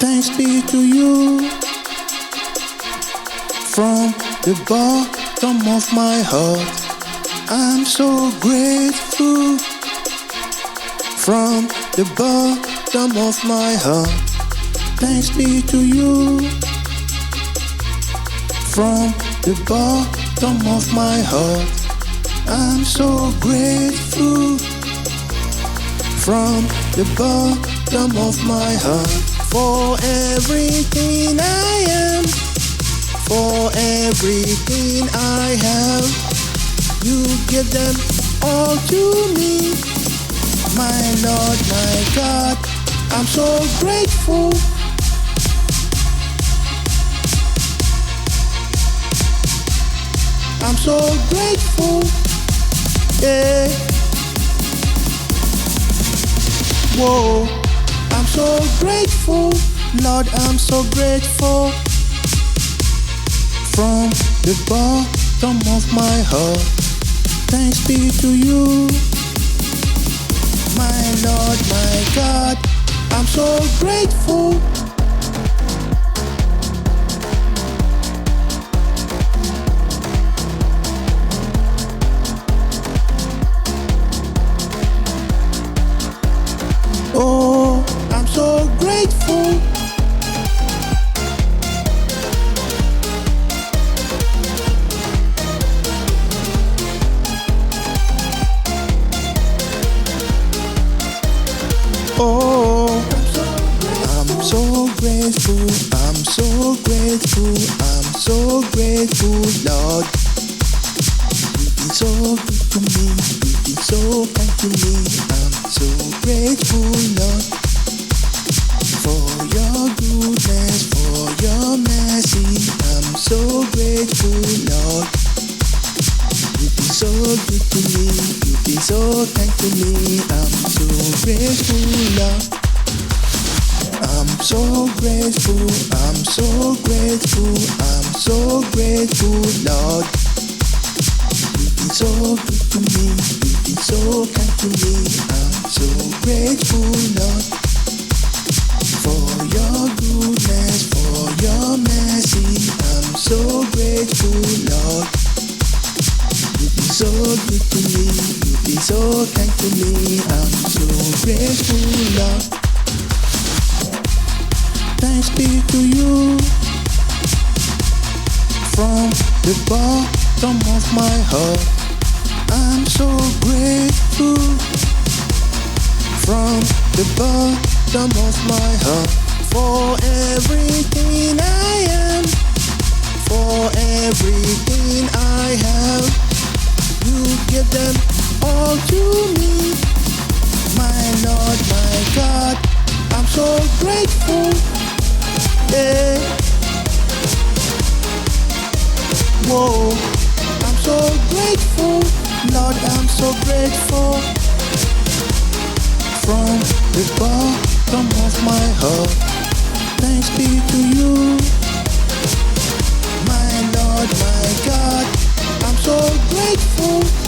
Thanks be to you from the bottom of my heart. I'm so grateful from the bottom of my heart. Thanks be to you from the bottom of my heart. I'm so grateful from the bottom of my heart for everything I am, for everything I have. You give them all to me, my Lord, my God. I'm so grateful. I'm so grateful, yeah. Whoa, I'm so grateful, Lord, I'm so grateful. From the bottom of my heart, thanks be to you, my Lord, my God. I'm so grateful. Oh, I'm so grateful. Oh, I'm so grateful. I'm so grateful. I'm so grateful, Lord. You've been so good to me. You've been so kind to me. I'm so grateful, Lord, for your goodness, for your mercy. I'm so grateful, Lord. You've been so good to me. You've been so kind to me. I'm so grateful, Lord. I'm so grateful. I'm so grateful. I'm so grateful, Lord. You've been so good to me. You've been so kind to me. I'm so grateful, Lord, for your goodness, for your mercy. I'm so grateful, Lord. You've been so good to me. You've been so kind to me. I'm so grateful, Lord. Thanks be to you from the bottom of my heart. I'm so grateful from the bottom of my heart for everything I am, for everything I have. You give them all to me, my Lord, my God. I'm so grateful, yeah. Whoa, I'm so grateful, Lord, I'm so grateful. From the bottom of my heart, thanks be to you, my Lord, my God. I'm so grateful.